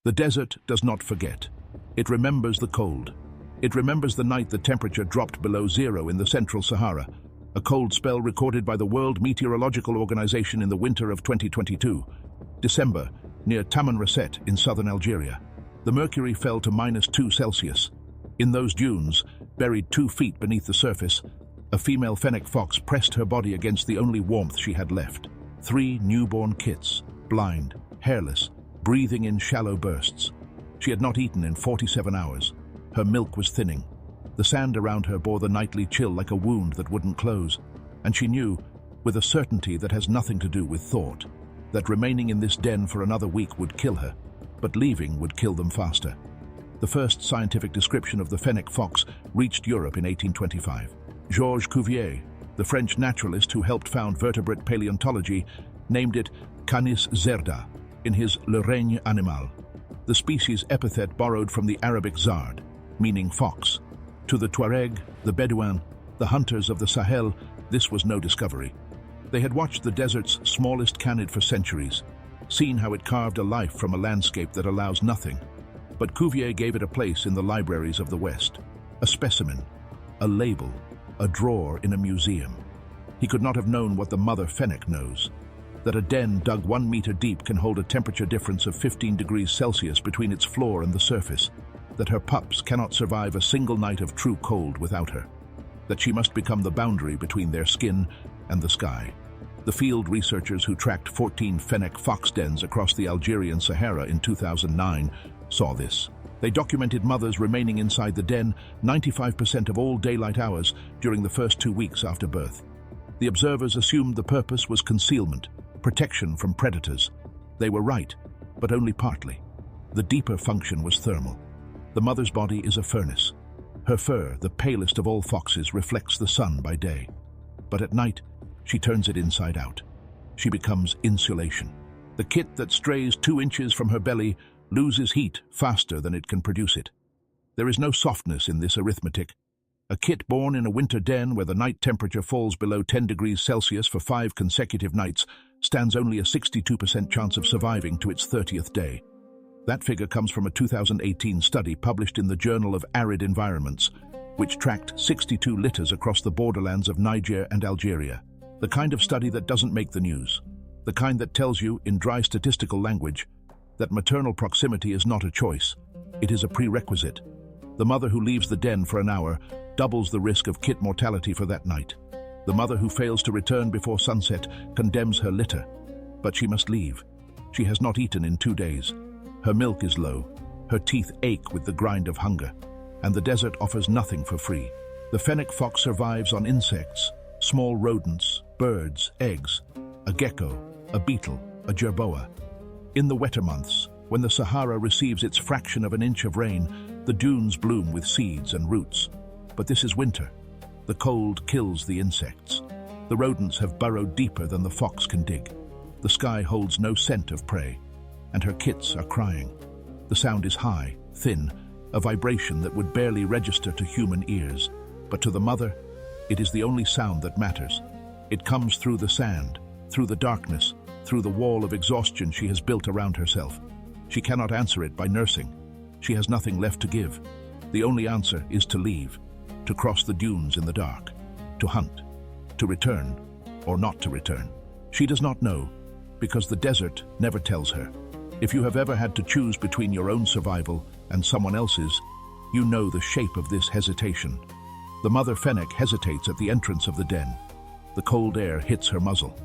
The desert does not forget. It remembers the cold. It remembers the night the temperature dropped below zero in the central Sahara, a cold spell recorded by the World Meteorological Organization in the winter of 2022. December, near Tamanrasset in southern Algeria. The mercury fell to -2 Celsius. In those dunes, buried 2 feet beneath the surface, a female Fennec fox pressed her body against the only warmth she had left. 3 newborn kits, blind, hairless, breathing in shallow bursts. She had not eaten in 47 hours. Her milk was thinning. The sand around her bore the nightly chill like a wound that wouldn't close, and she knew, with a certainty that has nothing to do with thought, that remaining in this den for another week would kill her, but leaving would kill them faster. The first scientific description of the Fennec fox reached Europe in 1825. Georges Cuvier, the French naturalist who helped found vertebrate paleontology, named it Canis zerda in his Le Règne animal, the species epithet borrowed from the Arabic zard, meaning fox. To the Tuareg, the Bedouin, the hunters of the Sahel, this was no discovery. They had watched the desert's smallest canid for centuries, seen how it carved a life from a landscape that allows nothing. But Cuvier gave it a place in the libraries of the West, a specimen, a label, a drawer in a museum. He could not have known what the mother Fennec knows, that a den dug 1 meter deep can hold a temperature difference of 15 degrees Celsius between its floor and the surface, that her pups cannot survive a single night of true cold without her, that she must become the boundary between their skin and the sky. The field researchers who tracked 14 Fennec fox dens across the Algerian Sahara in 2009 saw this. They documented mothers remaining inside the den 95% of all daylight hours during the first 2 weeks after birth. The observers assumed the purpose was concealment, protection from predators. They were right, but only partly. The deeper function was thermal. The mother's body is a furnace. Her fur, the palest of all foxes, reflects the sun by day. But at night, she turns it inside out. She becomes insulation. The kit that strays 2 inches from her belly loses heat faster than it can produce it. There is no softness in this arithmetic. A kit born in a winter den where the night temperature falls below 10 degrees Celsius for 5 consecutive nights stands only a 62% chance of surviving to its 30th day. That figure comes from a 2018 study published in the Journal of Arid Environments, which tracked 62 litters across the borderlands of Niger and Algeria. The kind of study that doesn't make the news. The kind that tells you, in dry statistical language, that maternal proximity is not a choice. It is a prerequisite. The mother who leaves the den for an hour doubles the risk of kit mortality for that night. The mother who fails to return before sunset condemns her litter. But she must leave. She has not eaten in 2 days. Her milk is low. Her teeth ache with the grind of hunger. And the desert offers nothing for free. The Fennec fox survives on insects, small rodents, birds, eggs, a gecko, a beetle, a jerboa. In the wetter months, when the Sahara receives its fraction of an inch of rain, the dunes bloom with seeds and roots. But this is winter. The cold kills the insects. The rodents have burrowed deeper than the fox can dig. The sky holds no scent of prey, and her kits are crying. The sound is high, thin, a vibration that would barely register to human ears. But to the mother, it is the only sound that matters. It comes through the sand, through the darkness, through the wall of exhaustion she has built around herself. She cannot answer it by nursing. She has nothing left to give. The only answer is to leave, to cross the dunes in the dark, to hunt, to return, or not to return. She does not know, because the desert never tells her. If you have ever had to choose between your own survival and someone else's, you know the shape of this hesitation. The mother Fennec hesitates at the entrance of the den. The cold air hits her muzzle.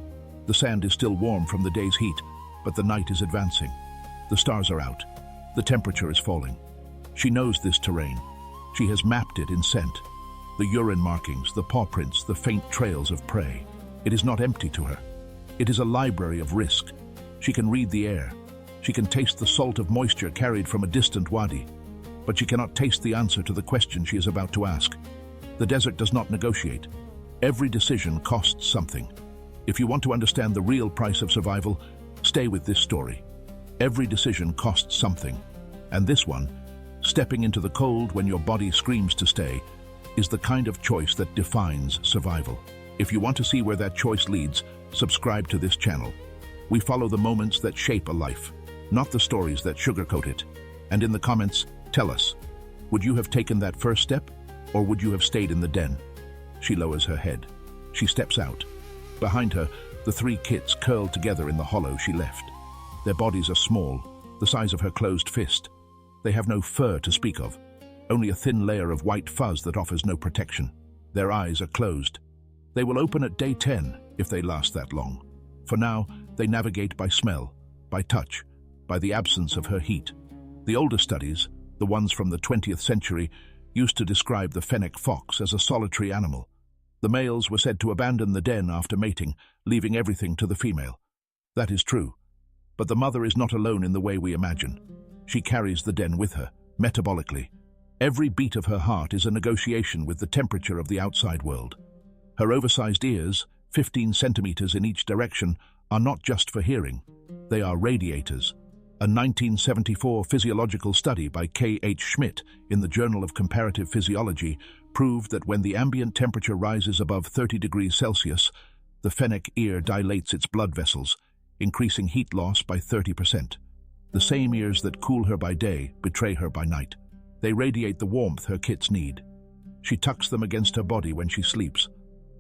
The sand is still warm from the day's heat, but the night is advancing. The stars are out. The temperature is falling. She knows this terrain. She has mapped it in scent. The urine markings, the paw prints, the faint trails of prey. It is not empty to her. It is a library of risk. She can read the air. She can taste the salt of moisture carried from a distant wadi. But she cannot taste the answer to the question she is about to ask. The desert does not negotiate. Every decision costs something. If you want to understand the real price of survival, stay with this story. Every decision costs something. And this one, stepping into the cold when your body screams to stay, is the kind of choice that defines survival. If you want to see where that choice leads, subscribe to this channel. We follow the moments that shape a life. not the stories that sugarcoat it. And in the comments, tell us, would you have taken that first step, or would you have stayed in the den? She lowers her head. She steps out. Behind her, the three kits curled together in the hollow she left. Their bodies are small, the size of her closed fist. They have no fur to speak of, only a thin layer of white fuzz that offers no protection. Their eyes are closed. They will open at day 10 if they last that long. For now, they navigate by smell, by touch, by the absence of her heat. The older studies, the ones from the 20th century, used to describe the Fennec fox as a solitary animal. The males were said to abandon the den after mating, leaving everything to the female. That is true. But the mother is not alone in the way we imagine. She carries the den with her, metabolically. Every beat of her heart is a negotiation with the temperature of the outside world. Her oversized ears, 15 centimeters in each direction, are not just for hearing. They are radiators. A 1974 physiological study by K.H. Schmidt in the Journal of Comparative Physiology proved that when the ambient temperature rises above 30 degrees Celsius, the Fennec ear dilates its blood vessels, increasing heat loss by 30%. The same ears that cool her by day betray her by night. They radiate the warmth her kits need. She tucks them against her body when she sleeps,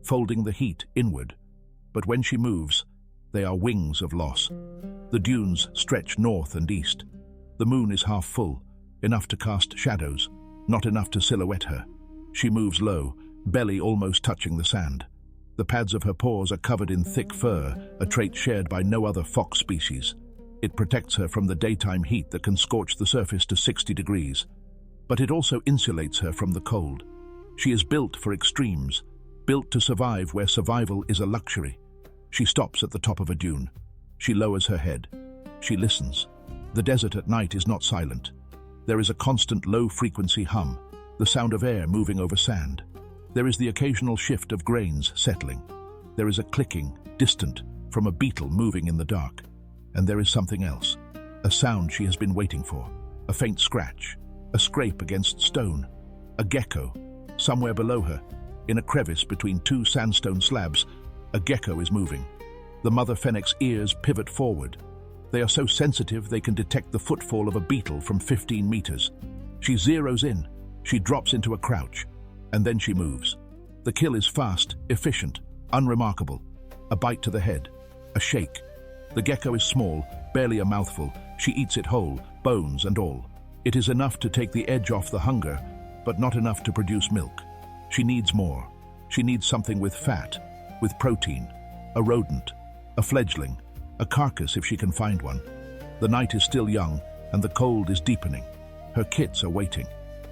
folding the heat inward. But when she moves, they are wings of loss. The dunes stretch north and east. The moon is half full, enough to cast shadows, not enough to silhouette her. She moves low, belly almost touching the sand. The pads of her paws are covered in thick fur, a trait shared by no other fox species. It protects her from the daytime heat that can scorch the surface to 60 degrees. But it also insulates her from the cold. She is built for extremes, built to survive where survival is a luxury. She stops at the top of a dune. She lowers her head. She listens. The desert at night is not silent. There is a constant low-frequency hum, the sound of air moving over sand. There is the occasional shift of grains settling. There is a clicking, distant, from a beetle moving in the dark. And there is something else, a sound she has been waiting for, a faint scratch, a scrape against stone, a gecko. Somewhere below her, in a crevice between two sandstone slabs, a gecko is moving. The mother Fennec's ears pivot forward. They are so sensitive they can detect the footfall of a beetle from 15 meters. She zeroes in, she drops into a crouch, and then she moves. The kill is fast, efficient, unremarkable. A bite to the head, a shake. The gecko is small, barely a mouthful. She eats it whole, bones and all. It is enough to take the edge off the hunger, but not enough to produce milk. She needs more. She needs something with fat, with protein, a rodent, a fledgling, a carcass if she can find one. The night is still young, and the cold is deepening. Her kits are waiting,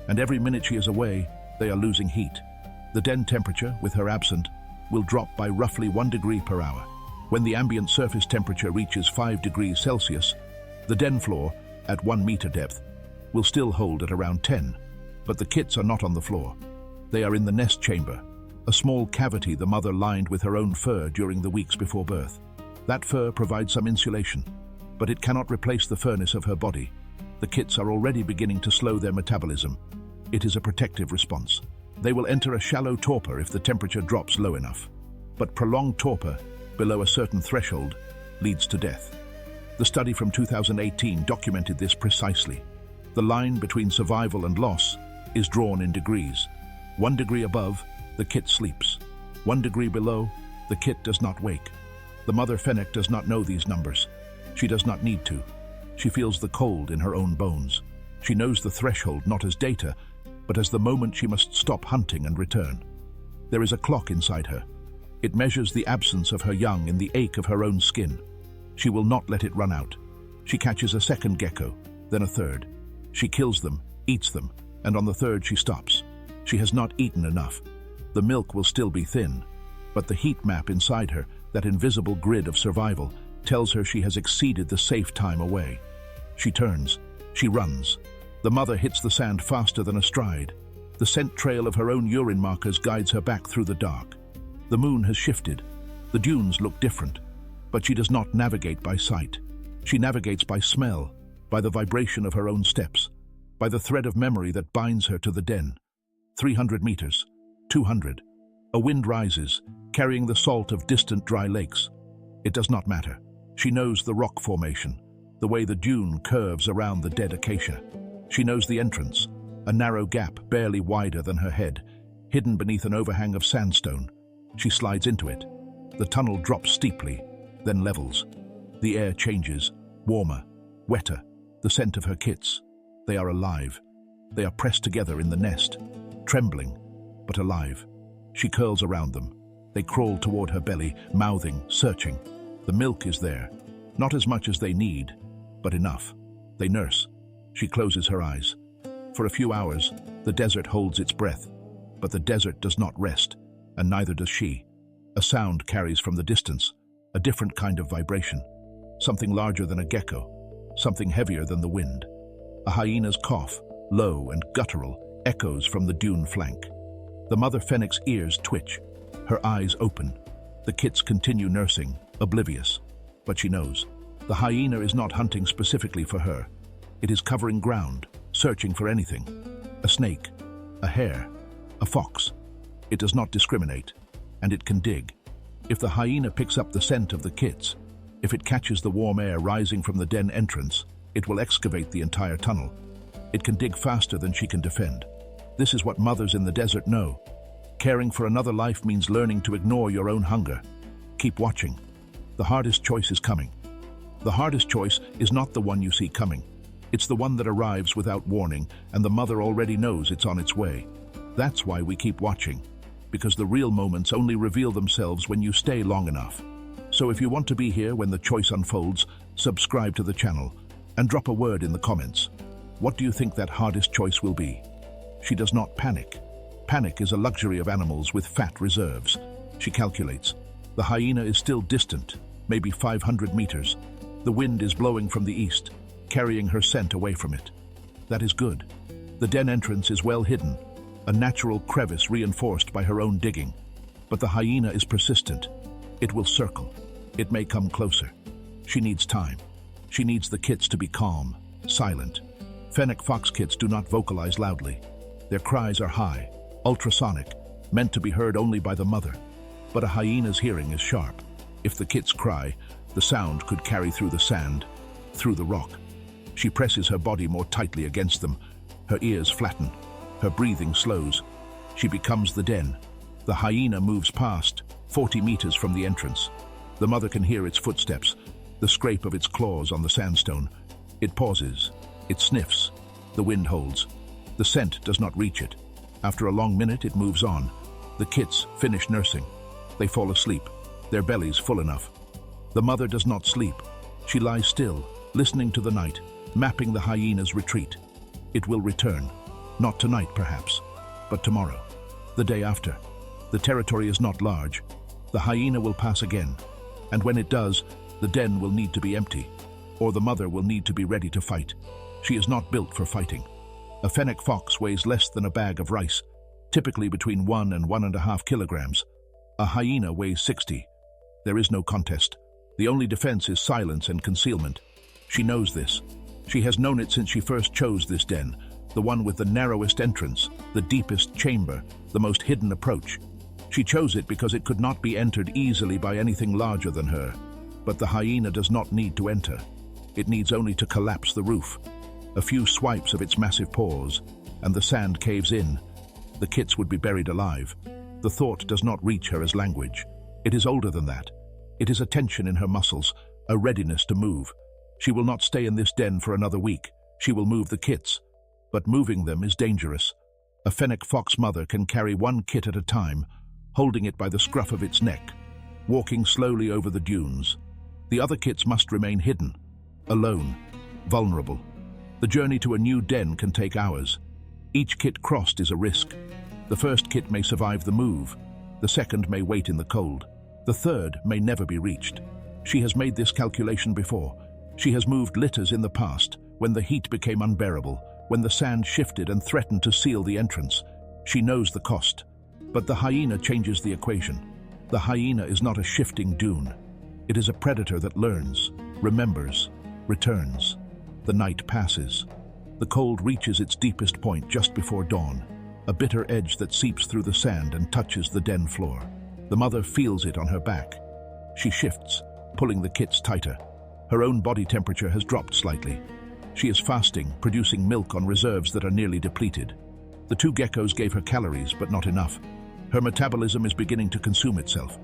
and every minute she is away, they are losing heat. The den temperature, with her absent, will drop by roughly 1 degree per hour. When the ambient surface temperature reaches 5 degrees Celsius, the den floor, at 1 meter depth, will still hold at around 10, but the kits are not on the floor. They are in the nest chamber, a small cavity the mother lined with her own fur during the weeks before birth. That fur provides some insulation, but it cannot replace the furnace of her body. The kits are already beginning to slow their metabolism. It is a protective response. They will enter a shallow torpor if the temperature drops low enough. But prolonged torpor, below a certain threshold, leads to death. The study from 2018 documented this precisely. The line between survival and loss is drawn in degrees. 1 degree above, the kit sleeps. 1 degree below, the kit does not wake. The mother Fennec does not know these numbers. She does not need to. She feels the cold in her own bones. She knows the threshold not as data, but as the moment she must stop hunting and return. There is a clock inside her. It measures the absence of her young in the ache of her own skin. She will not let it run out. She catches a second gecko, then a third. She kills them, eats them, and on the third she stops. She has not eaten enough. The milk will still be thin, but the heat map inside her, that invisible grid of survival, tells her she has exceeded the safe time away. She turns. She runs. The mother hits the sand faster than a stride. The scent trail of her own urine markers guides her back through the dark. The moon has shifted. The dunes look different, but she does not navigate by sight. She navigates by smell, by the vibration of her own steps, by the thread of memory that binds her to the den. 300 meters, 200. A wind rises, carrying the salt of distant dry lakes. It does not matter. She knows the rock formation, the way the dune curves around the dead acacia. She knows the entrance, a narrow gap barely wider than her head, hidden beneath an overhang of sandstone. She slides into it. The tunnel drops steeply, then levels. The air changes, warmer, wetter, the scent of her kits. They are alive. They are pressed together in the nest, trembling, but alive. She curls around them. They crawl toward her belly, mouthing, searching. The milk is there, not as much as they need, but enough. They nurse. She closes her eyes. For a few hours, the desert holds its breath, but the desert does not rest, and neither does she. A sound carries from the distance, a different kind of vibration, something larger than a gecko, something heavier than the wind. A hyena's cough, low and guttural, echoes from the dune flank. The mother Fennec's ears twitch, her eyes open. The kits continue nursing, oblivious. But she knows. The hyena is not hunting specifically for her. It is covering ground, searching for anything. A snake, a hare, a fox. It does not discriminate, and it can dig. If the hyena picks up the scent of the kits, if it catches the warm air rising from the den entrance, it will excavate the entire tunnel. It can dig faster than she can defend. This is what mothers in the desert know. Caring for another life means learning to ignore your own hunger. Keep watching. The hardest choice is coming. The hardest choice is not the one you see coming. It's the one that arrives without warning, and the mother already knows it's on its way. That's why we keep watching, because the real moments only reveal themselves when you stay long enough. So if you want to be here when the choice unfolds, subscribe to the channel and drop a word in the comments. What do you think that hardest choice will be? She does not panic. Panic is a luxury of animals with fat reserves. She calculates. The hyena is still distant, maybe 500 meters. The wind is blowing from the east, carrying her scent away from it. That is good. The den entrance is well hidden, a natural crevice reinforced by her own digging. But the hyena is persistent. It will circle. It may come closer. She needs time. She needs the kits to be calm, silent. Fennec fox kits do not vocalize loudly. Their cries are high, ultrasonic, meant to be heard only by the mother. But a hyena's hearing is sharp. If the kits cry, the sound could carry through the sand, through the rock. She presses her body more tightly against them. Her ears flatten. Her breathing slows. She becomes the den. The hyena moves past, 40 meters from the entrance. The mother can hear its footsteps, the scrape of its claws on the sandstone. It pauses. It sniffs. The wind holds. The scent does not reach it. After a long minute, it moves on. The kits finish nursing. They fall asleep, their bellies full enough. The mother does not sleep. She lies still, listening to the night, mapping the hyena's retreat. It will return. Not tonight, perhaps, but tomorrow. The day after. The territory is not large. The hyena will pass again. And when it does, the den will need to be empty, or the mother will need to be ready to fight. She is not built for fighting. A Fennec fox weighs less than a bag of rice, typically between 1 and 1.5 kilograms. A hyena weighs 60. There is no contest. The only defense is silence and concealment. She knows this. She has known it since she first chose this den, the one with the narrowest entrance, the deepest chamber, the most hidden approach. She chose it because it could not be entered easily by anything larger than her. But the hyena does not need to enter. It needs only to collapse the roof. A few swipes of its massive paws, and the sand caves in. The kits would be buried alive. The thought does not reach her as language. It is older than that. It is a tension in her muscles, a readiness to move. She will not stay in this den for another week. She will move the kits. But moving them is dangerous. A Fennec fox mother can carry one kit at a time, holding it by the scruff of its neck, walking slowly over the dunes. The other kits must remain hidden, alone, vulnerable. The journey to a new den can take hours. Each kit crossed is a risk. The first kit may survive the move. The second may wait in the cold. The third may never be reached. She has made this calculation before. She has moved litters in the past, when the heat became unbearable, when the sand shifted and threatened to seal the entrance. She knows the cost. But the hyena changes the equation. The hyena is not a shifting dune. It is a predator that learns, remembers, returns. The night passes. The cold reaches its deepest point just before dawn, a bitter edge that seeps through the sand and touches the den floor. The mother feels it on her back. She shifts, pulling the kits tighter. Her own body temperature has dropped slightly. She is fasting, producing milk on reserves that are nearly depleted. The two geckos gave her calories, but not enough. Her metabolism is beginning to consume itself.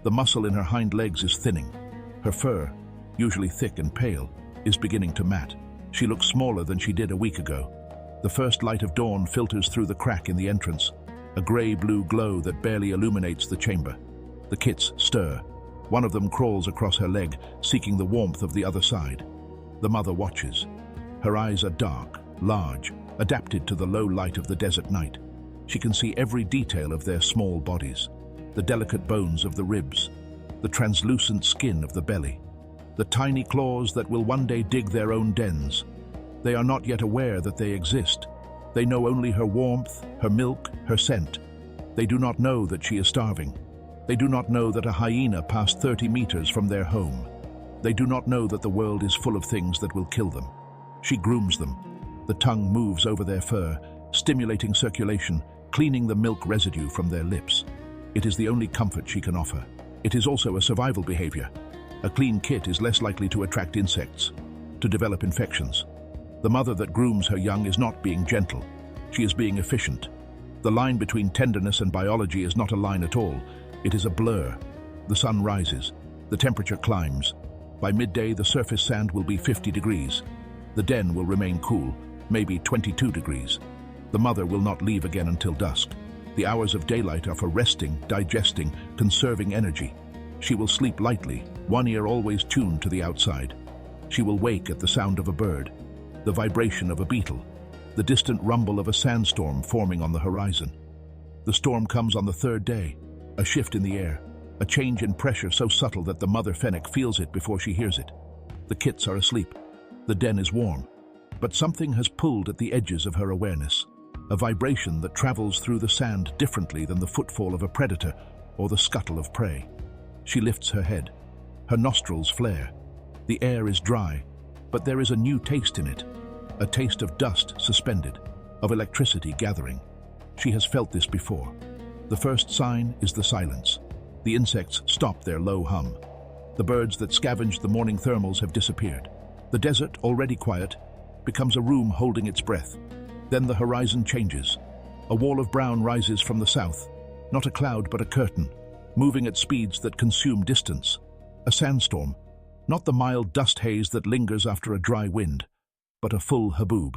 The muscle in her hind legs is thinning. Her fur, usually thick and pale, is beginning to mat. She looks smaller than she did a week ago. The first light of dawn filters through the crack in the entrance, a grey-blue glow that barely illuminates the chamber. The kits stir. One of them crawls across her leg, seeking the warmth of the other side. The mother watches. Her eyes are dark, large, adapted to the low light of the desert night. She can see every detail of their small bodies, the delicate bones of the ribs, the translucent skin of the belly, the tiny claws that will one day dig their own dens. They are not yet aware that they exist. They know only her warmth, her milk, her scent. They do not know that she is starving. They do not know that a hyena passed 30 meters from their home. They do not know that the world is full of things that will kill them. She grooms them. The tongue moves over their fur, stimulating circulation, cleaning the milk residue from their lips. It is the only comfort she can offer. It is also a survival behavior. A clean kit is less likely to attract insects, to develop infections. The mother that grooms her young is not being gentle. She is being efficient. The line between tenderness and biology is not a line at all. It is a blur. The sun rises. The temperature climbs. By midday, the surface sand will be 50 degrees. The den will remain cool, maybe 22 degrees. The mother will not leave again until dusk. The hours of daylight are for resting, digesting, conserving energy. She will sleep lightly, one ear always tuned to the outside. She will wake at the sound of a bird, the vibration of a beetle, the distant rumble of a sandstorm forming on the horizon. The storm comes on the third day, a shift in the air, a change in pressure so subtle that the mother Fennec feels it before she hears it. The kits are asleep. The den is warm, but something has pulled at the edges of her awareness, a vibration that travels through the sand differently than the footfall of a predator or the scuttle of prey. She lifts her head. Her nostrils flare. The air is dry, but there is a new taste in it, a taste of dust suspended, of electricity gathering. She has felt this before. The first sign is the silence. The insects stop their low hum. The birds that scavenged the morning thermals have disappeared. The desert, already quiet, becomes a room holding its breath. Then the horizon changes. A wall of brown rises from the south, not a cloud but a curtain, moving at speeds that consume distance. A sandstorm, not the mild dust haze that lingers after a dry wind, but a full haboob,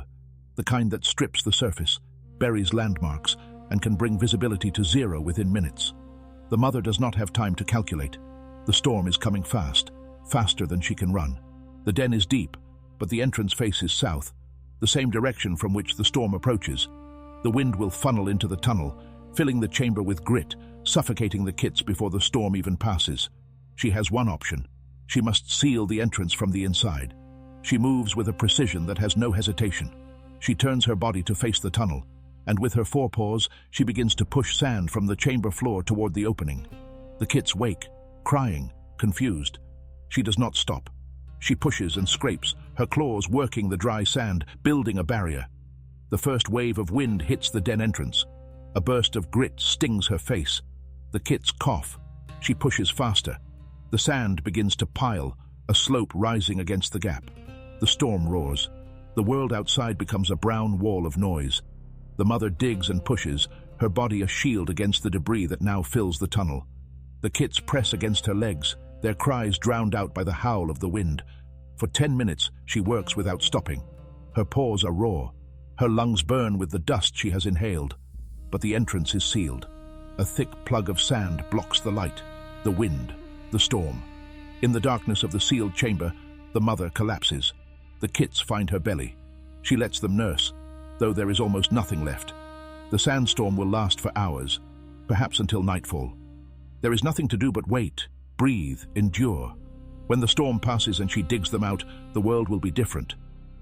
the kind that strips the surface, buries landmarks, and can bring visibility to zero within minutes. The mother does not have time to calculate. The storm is coming fast, faster than she can run. The den is deep, but the entrance faces south, the same direction from which the storm approaches. The wind will funnel into the tunnel, filling the chamber with grit, suffocating the kits before the storm even passes. She has one option. She must seal the entrance from the inside. She moves with a precision that has no hesitation. She turns her body to face the tunnel, and with her forepaws, she begins to push sand from the chamber floor toward the opening. The kits wake, crying, confused. She does not stop. She pushes and scrapes, her claws working the dry sand, building a barrier. The first wave of wind hits the den entrance. A burst of grit stings her face. The kits cough. She pushes faster. The sand begins to pile, a slope rising against the gap. The storm roars. The world outside becomes a brown wall of noise. The mother digs and pushes, her body a shield against the debris that now fills the tunnel. The kits press against her legs, their cries drowned out by the howl of the wind. For 10 minutes, she works without stopping. Her paws are raw. Her lungs burn with the dust she has inhaled. But the entrance is sealed. A thick plug of sand blocks the light, the wind, the storm. In the darkness of the sealed chamber, the mother collapses. The kits find her belly. She lets them nurse, though there is almost nothing left. The sandstorm will last for hours, perhaps until nightfall. There is nothing to do but wait, breathe, endure. When the storm passes and she digs them out, the world will be different.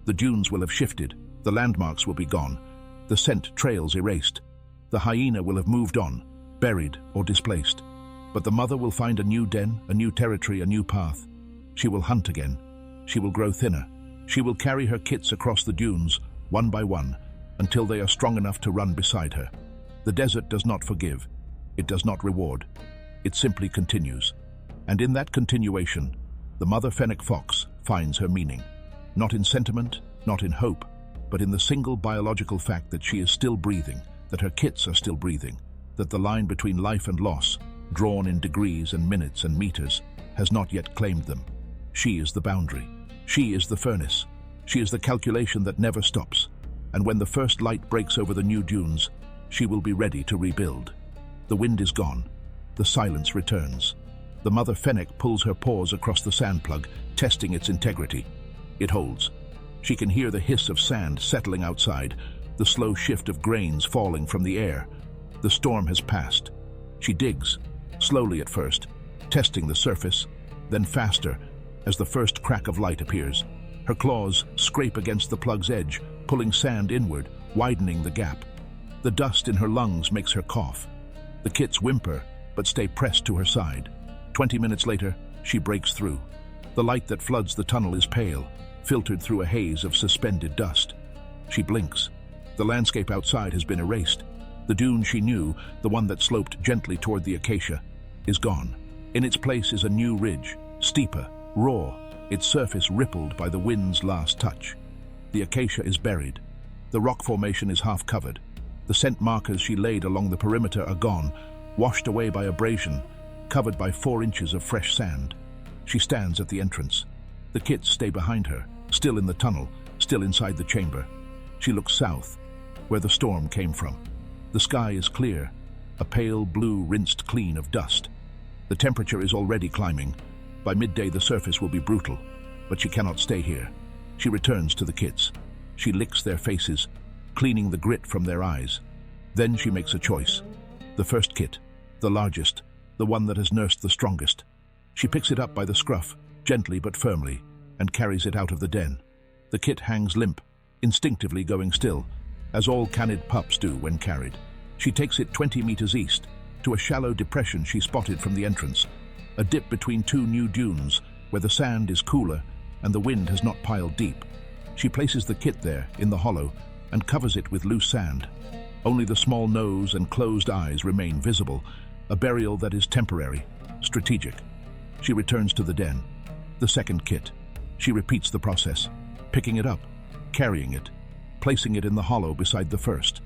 The dunes will have shifted, the landmarks will be gone, the scent trails erased. The hyena will have moved on, buried or displaced. But the mother will find a new den, a new territory, a new path. She will hunt again. She will grow thinner. She will carry her kits across the dunes, one by one, until they are strong enough to run beside her. The desert does not forgive. It does not reward. It simply continues. And in that continuation, the mother Fennec fox finds her meaning. Not in sentiment, not in hope, but in the single biological fact that she is still breathing, that her kits are still breathing, that the line between life and loss, drawn in degrees and minutes and meters, has not yet claimed them. She is the boundary. She is the furnace. She is the calculation that never stops. And when the first light breaks over the new dunes, she will be ready to rebuild. The wind is gone. The silence returns. The mother Fennec pulls her paws across the sand plug, testing its integrity. It holds. She can hear the hiss of sand settling outside, the slow shift of grains falling from the air. The storm has passed. She digs, slowly at first, testing the surface, then faster as the first crack of light appears. Her claws scrape against the plug's edge, pulling sand inward, widening the gap. The dust in her lungs makes her cough. The kits whimper, but stay pressed to her side. 20 minutes later, she breaks through. The light that floods the tunnel is pale, filtered through a haze of suspended dust. She blinks. The landscape outside has been erased. The dune she knew, the one that sloped gently toward the acacia, is gone. In its place is a new ridge, steeper, raw, its surface rippled by the wind's last touch. The acacia is buried. The rock formation is half covered. The scent markers she laid along the perimeter are gone, washed away by abrasion, covered by 4 inches of fresh sand. She stands at the entrance. The kits stay behind her, still in the tunnel, still inside the chamber. She looks south, where the storm came from. The sky is clear, a pale blue rinsed clean of dust. The temperature is already climbing. By midday the surface will be brutal, but she cannot stay here. She returns to the kits. She licks their faces, cleaning the grit from their eyes. Then she makes a choice. The first kit, the largest, the one that has nursed the strongest. She picks it up by the scruff, gently but firmly, and carries it out of the den. The kit hangs limp, instinctively going still, as all canid pups do when carried. She takes it 20 meters east, to a shallow depression she spotted from the entrance, a dip between 2 new dunes, where the sand is cooler and the wind has not piled deep. She places the kit there, in the hollow, and covers it with loose sand. Only the small nose and closed eyes remain visible, a burial that is temporary, strategic. She returns to the den. The second kit. She repeats the process, picking it up, carrying it, placing it in the hollow beside the first,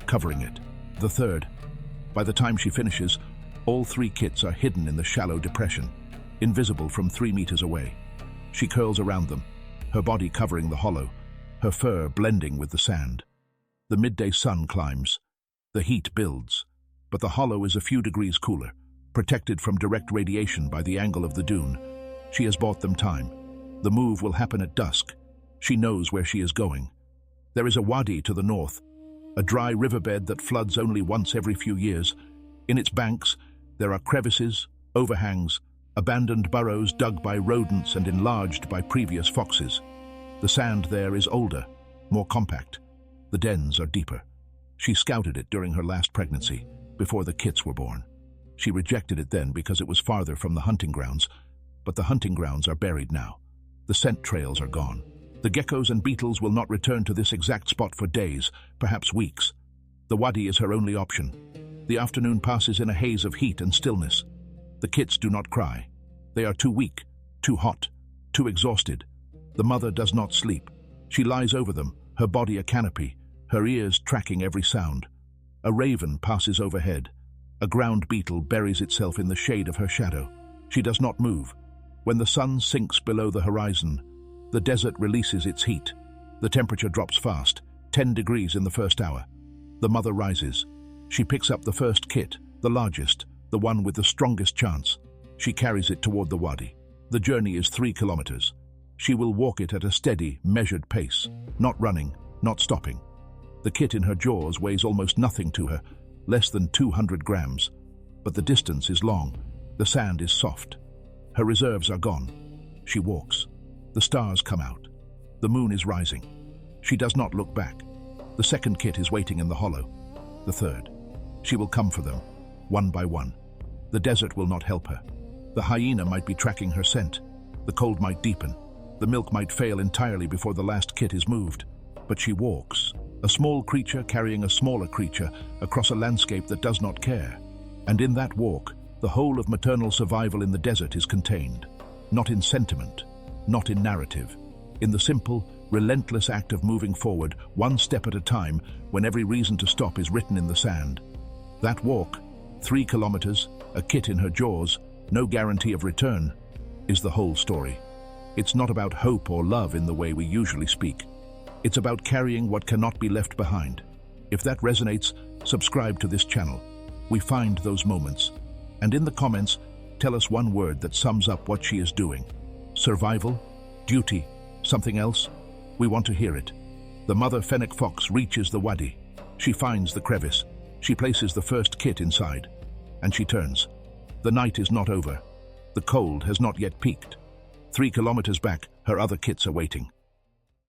covering it. The third. By the time she finishes, all 3 kits are hidden in the shallow depression, invisible from 3 meters away. She curls around them, her body covering the hollow, her fur blending with the sand. The midday sun climbs. The heat builds, but the hollow is a few degrees cooler, protected from direct radiation by the angle of the dune. She has bought them time. The move will happen at dusk. She knows where she is going. There is a wadi to the north, a dry riverbed that floods only once every few years. In its banks, there are crevices, overhangs, abandoned burrows dug by rodents and enlarged by previous foxes. The sand there is older, more compact. The dens are deeper. She scouted it during her last pregnancy, before the kits were born. She rejected it then because it was farther from the hunting grounds, but the hunting grounds are buried now. The scent trails are gone. The geckos and beetles will not return to this exact spot for days, perhaps weeks. The wadi is her only option. The afternoon passes in a haze of heat and stillness. The kits do not cry. They are too weak, too hot, too exhausted. The mother does not sleep. She lies over them, her body a canopy, her ears tracking every sound. A raven passes overhead. A ground beetle buries itself in the shade of her shadow. She does not move. When the sun sinks below the horizon, the desert releases its heat. The temperature drops fast, 10 degrees in the first hour. The mother rises. She picks up the first kit, the largest, the one with the strongest chance. She carries it toward the wadi. The journey is 3 kilometers. She will walk it at a steady, measured pace, not running, not stopping. The kit in her jaws weighs almost nothing to her, less than 200 grams. But the distance is long. The sand is soft. Her reserves are gone. She walks. The stars come out. The moon is rising. She does not look back. The second kit is waiting in the hollow. The third. She will come for them, one by one. The desert will not help her. The hyena might be tracking her scent. The cold might deepen. The milk might fail entirely before the last kit is moved. But she walks, a small creature carrying a smaller creature across a landscape that does not care. And in that walk, the whole of maternal survival in the desert is contained, not in sentiment, not in narrative. In the simple, relentless act of moving forward, one step at a time, when every reason to stop is written in the sand. That walk, 3 kilometers, a kit in her jaws, no guarantee of return, is the whole story. It's not about hope or love in the way we usually speak. It's about carrying what cannot be left behind. If that resonates, subscribe to this channel. We find those moments. And in the comments, tell us one word that sums up what she is doing. Survival? Duty? Something else? We want to hear it. The mother Fennec fox reaches the wadi. She finds the crevice. She places the first kit inside. And she turns. The night is not over. The cold has not yet peaked. 3 kilometers back, her other kits are waiting.